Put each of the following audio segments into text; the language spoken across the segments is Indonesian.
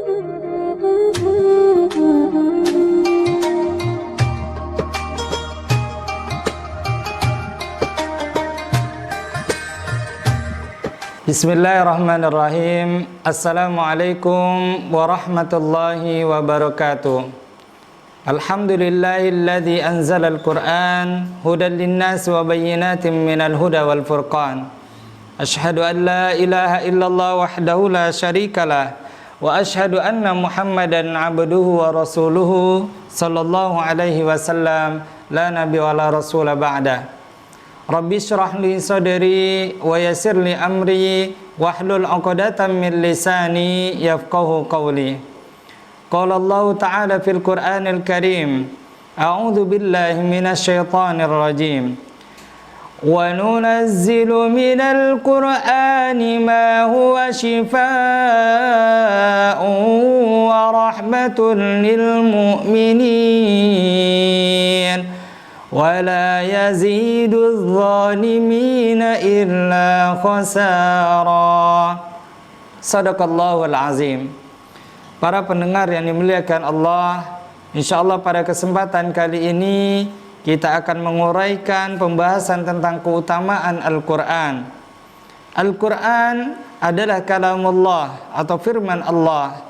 Bismillahirrahmanirrahim. Assalamualaikum warahmatullahi wabarakatuh. Alhamdulillahilladzi anzala al-Qur'an hudan lin-nasi wa bayyinatin minal huda wal furqan. Asyhadu an la ilaha illallah wahdahu la syarikalah wa asyhadu anna Muhammadan abduhu wa rasuluhu sallallahu alaihi wasallam la nabiyya wa la rasula ba'da. Rabbi syrah li sadri wa yassir li amri wahlul 'uqdatam min lisani yafqahu qawli. Qala Allah Ta'ala fil Qur'anil Karim, a'udzu billahi minasy syaithanir rajim. Wa nunazzilu minal Qur'ani ma huwa shifaa'un wa rahmatun lil mu'minin. وَلَا يَزِيدُ الظَّالِمِينَ إِلَّا خَسَارًا. Shadaqallahul azim. Para pendengar yang dimuliakan Allah, insyaallah pada kesempatan kali ini kita akan menguraikan pembahasan tentang keutamaan Al-Quran. Al-Quran adalah kalamullah atau firman Allah.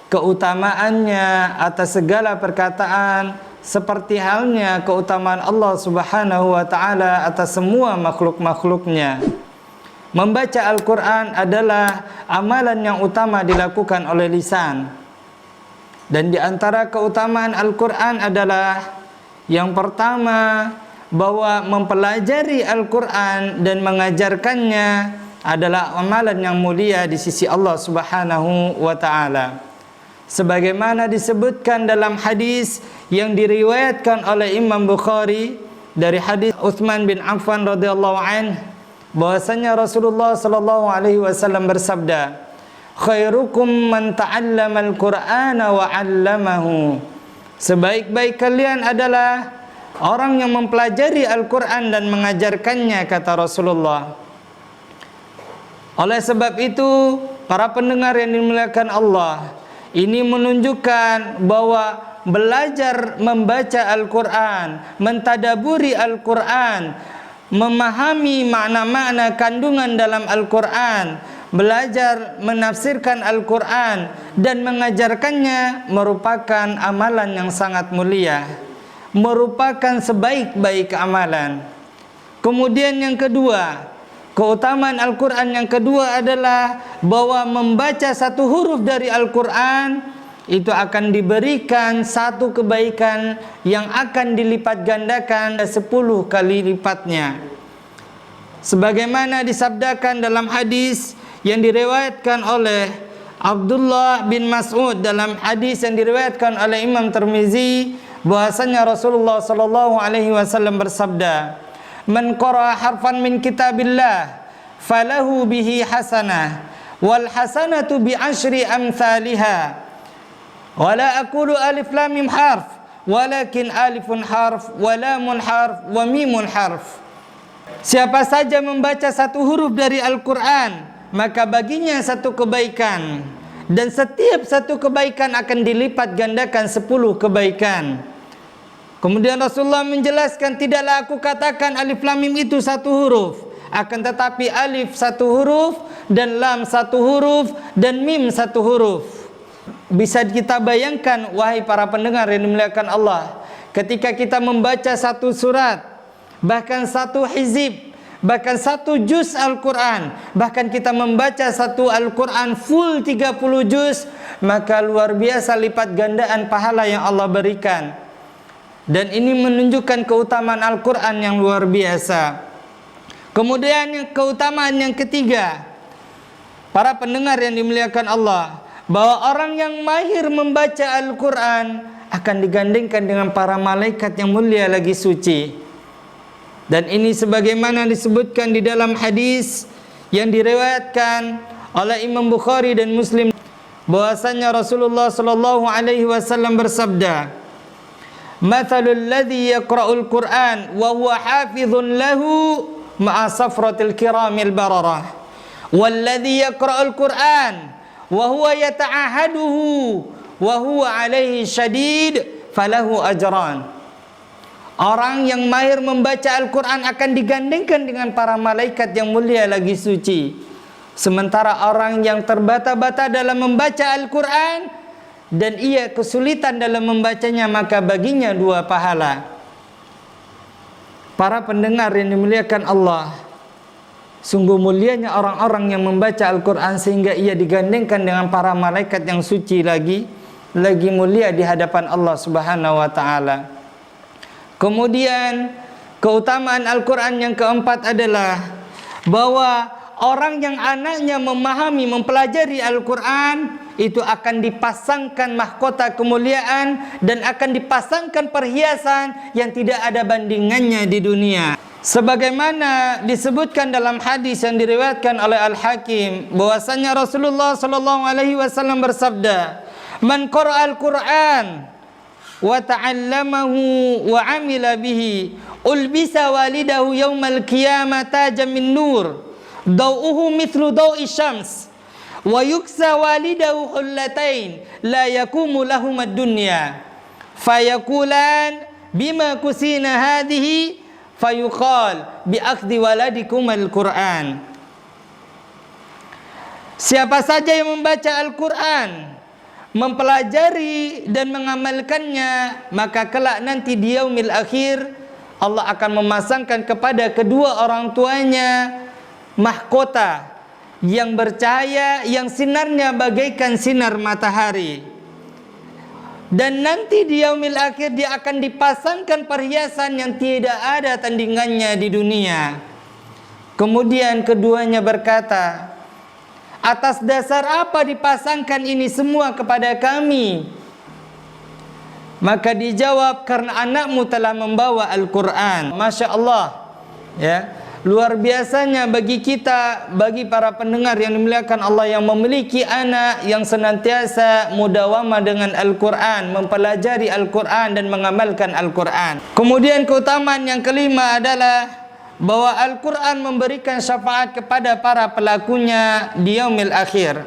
Keutamaannya atas segala perkataan seperti halnya keutamaan Allah Subhanahu wa ta'ala atas semua makhluk-makhluknya. Membaca Al-Quran adalah amalan yang utama dilakukan oleh lisan. Dan di antara keutamaan Al-Quran adalah yang pertama, bahwa mempelajari Al-Quran dan mengajarkannya adalah amalan yang mulia di sisi Allah Subhanahu wa ta'ala. Sebagaimana disebutkan dalam hadis yang diriwayatkan oleh Imam Bukhari dari hadis Utsman bin Affan radhiyallahu anhu, bahwasanya Rasulullah sallallahu alaihi wasallam bersabda, khairukum man ta'allama al-Qur'ana wa 'allamahu. Sebaik-baik kalian adalah orang yang mempelajari Al-Qur'an dan mengajarkannya, kata Rasulullah. Oleh sebab itu, para pendengar yang dimuliakan Allah, ini menunjukkan bahwa belajar membaca Al-Quran, mentadaburi Al-Quran, memahami makna-makna kandungan dalam Al-Quran, belajar menafsirkan Al-Quran dan mengajarkannya merupakan amalan yang sangat mulia, merupakan sebaik-baik amalan. Kemudian yang kedua, keutamaan Al-Quran yang kedua adalah bahwa membaca satu huruf dari Al-Quran itu akan diberikan satu kebaikan yang akan dilipat gandakan 10 kali lipatnya. Sebagaimana disabdakan dalam hadis yang diriwayatkan oleh Abdullah bin Mas'ud, dalam hadis yang diriwayatkan oleh Imam Tirmizi, bahwasanya Rasulullah sallallahu alaihi wasallam bersabda, man qara'a harfan min kitabillah falahu bihi hasanah wal hasanatu bi asyri amsalha wala aqulu alif lam mim harf walakin alifun harf wa lamun harf wa mimun harf. Siapa saja membaca satu huruf dari Al-Quran, maka baginya satu kebaikan, dan setiap satu kebaikan akan dilipat gandakan 10 kebaikan. Kemudian Rasulullah menjelaskan, tidaklah aku katakan alif lam mim itu satu huruf, akan tetapi alif satu huruf, dan lam satu huruf, dan mim satu huruf. Bisa kita bayangkan, wahai para pendengar yang dimuliakan Allah, ketika kita membaca satu surat, bahkan satu hizib, bahkan satu juz Al-Quran, bahkan kita membaca satu Al-Quran full 30 juz, maka luar biasa lipat gandaan pahala yang Allah berikan. Dan ini menunjukkan keutamaan Al-Quran yang luar biasa. Kemudian keutamaan yang ketiga, para pendengar yang dimuliakan Allah, bahwa orang yang mahir membaca Al-Quran akan digandengkan dengan para malaikat yang mulia lagi suci. Dan ini sebagaimana disebutkan di dalam hadis yang diriwayatkan oleh Imam Bukhari dan Muslim, bahwasanya Rasulullah sallallahu alaihi wasallam bersabda, mathalul ladzi yaqra'ul Qur'an wa huwa hafizun lahu ma'a safratil kiramil bararah wal ladzi yaqra'ul Qur'an wa huwa yata'ahaduhu wa huwa alaihi syadid falahu ajran. Orang yang mahir membaca Al-Quran akan digandengkan dengan para malaikat yang mulia lagi suci. Sementara orang yang terbata-bata dalam membaca Al-Quran dan ia kesulitan dalam membacanya, maka baginya 2 pahala. Para pendengar yang dimuliakan Allah, sungguh mulianya orang-orang yang membaca Al-Quran sehingga ia digandengkan dengan para malaikat yang suci lagi mulia di hadapan Allah Subhanahu wa ta'ala. Kemudian keutamaan Al-Quran yang keempat adalah bahwa orang yang anaknya memahami, mempelajari Al-Quran itu akan dipasangkan mahkota kemuliaan dan akan dipasangkan perhiasan yang tidak ada bandingannya di dunia. Sebagaimana disebutkan dalam hadis yang diriwayatkan oleh Al-Hakim bahwasanya Rasulullah sallallahu alaihi wasallam bersabda, "Man qara'al Qur'an wa ta'allamahu wa 'amila bihi ulbisa walidahu yaumal qiyamah tajan min nur daw'uhu mithlu daw'i syams wa yuksa walidahu hullatain la yakumu lahum ad-dunya fayakulan bima kusina hadhihi fayuqal bi akhdhi waladikum al-Qur'an." Siapa saja yang membaca Al-Quran, mempelajari dan mengamalkannya, maka kelak nanti di yaumil akhir Allah akan memasangkan kepada kedua orang tuanya mahkota yang bercahaya, yang sinarnya bagaikan sinar matahari. Dan nanti di yaumil akhir dia akan dipasangkan perhiasan yang tidak ada tandingannya di dunia. Kemudian keduanya berkata, "Atas dasar apa dipasangkan ini semua kepada kami?" Maka dijawab, "Karena anakmu telah membawa Al-Quran." Masya Allah, ya, luar biasanya bagi kita, bagi para pendengar yang dimuliakan Allah, yang memiliki anak yang senantiasa mudawamah dengan Al-Quran, mempelajari Al-Quran dan mengamalkan Al-Quran. Kemudian keutamaan yang kelima adalah bahwa Al-Quran memberikan syafaat kepada para pelakunya di yaumil akhir.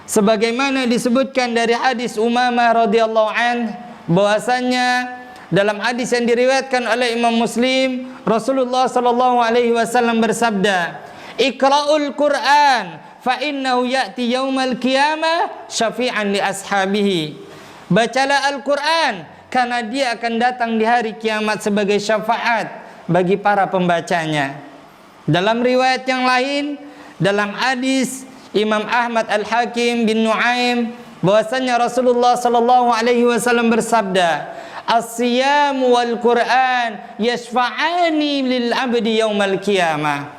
Sebagaimana disebutkan dari hadis Umamah radhiyallahu anhu bahwasanya dalam hadis yang diriwayatkan oleh Imam Muslim, Rasulullah sallallahu alaihi wasallam bersabda, "Iqra'ul Qur'an fa innahu ya'ti yaumal qiyamah syafi'an li ashabihi." Bacalah Al-Quran karena dia akan datang di hari kiamat sebagai syafaat bagi para pembacanya. Dalam riwayat yang lain, dalam hadis Imam Ahmad Al-Hakim bin Nuaim bahwasanya Rasulullah sallallahu alaihi wasallam bersabda, "As-siyam wal Qur'an yashfa'ani lil 'abdi yaumal qiyamah."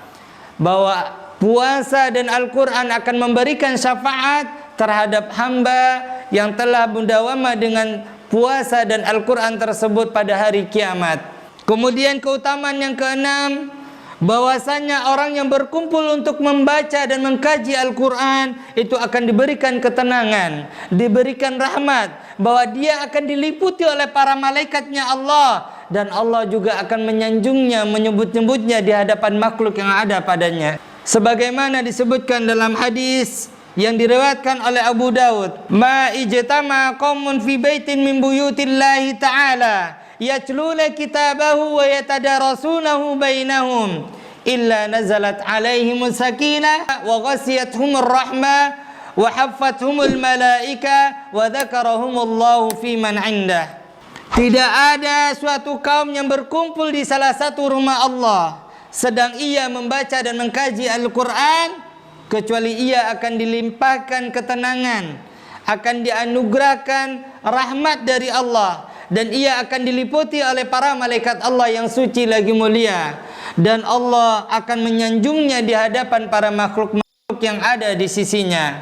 Bahwa puasa dan Al-Quran akan memberikan syafaat terhadap hamba yang telah mendawama dengan puasa dan Al-Quran tersebut pada hari kiamat. Kemudian keutamaan yang keenam, bahwasanya orang yang berkumpul untuk membaca dan mengkaji Al-Quran itu akan diberikan ketenangan, diberikan rahmat, bahwa dia akan diliputi oleh para malaikatnya Allah, dan Allah juga akan menyanjungnya, menyebut-nyebutnya di hadapan makhluk yang ada padanya. Sebagaimana disebutkan dalam hadis yang diriwayatkan oleh Abu Daud, "Ma ijtama qaumun fi baitin min buyutillahi ta'ala yatluna kitabahu wa yatadarasunahu bainahum illa nazalat alaihimus sakinah wa ghasiyatuhumur rahmah wa haffathumul malaika wa dzakarahumullahu fi man 'indah." Tidak ada suatu kaum yang berkumpul di salah satu rumah Allah sedang ia membaca dan mengkaji Al-Quran, kecuali ia akan dilimpahkan ketenangan, akan dianugerahkan rahmat dari Allah, dan ia akan diliputi oleh para malaikat Allah yang suci lagi mulia, dan Allah akan menyanjungnya di hadapan para makhluk-makhluk yang ada di sisinya.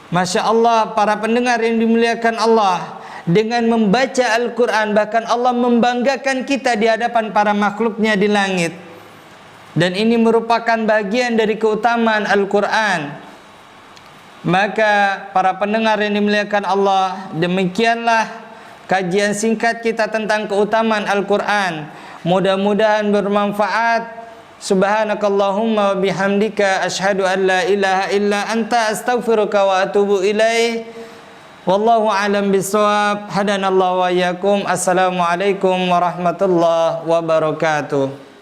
Masya Allah, para pendengar yang dimuliakan Allah, dengan membaca Al-Quran bahkan Allah membanggakan kita di hadapan para makhluknya di langit. Dan ini merupakan bagian dari keutamaan Al-Quran. Maka para pendengar yang dimuliakan Allah, demikianlah kajian singkat kita tentang keutamaan Al-Quran. Mudah-mudahan bermanfaat Subhanakallahumma wa bihamdika asyhadu an la ilaha illa anta astaghfiruka wa atubu ilaih. Wallahu a'lam bishawab. Hadanallahu wa iyyakum. Assalamualaikum warahmatullahi wabarakatuh.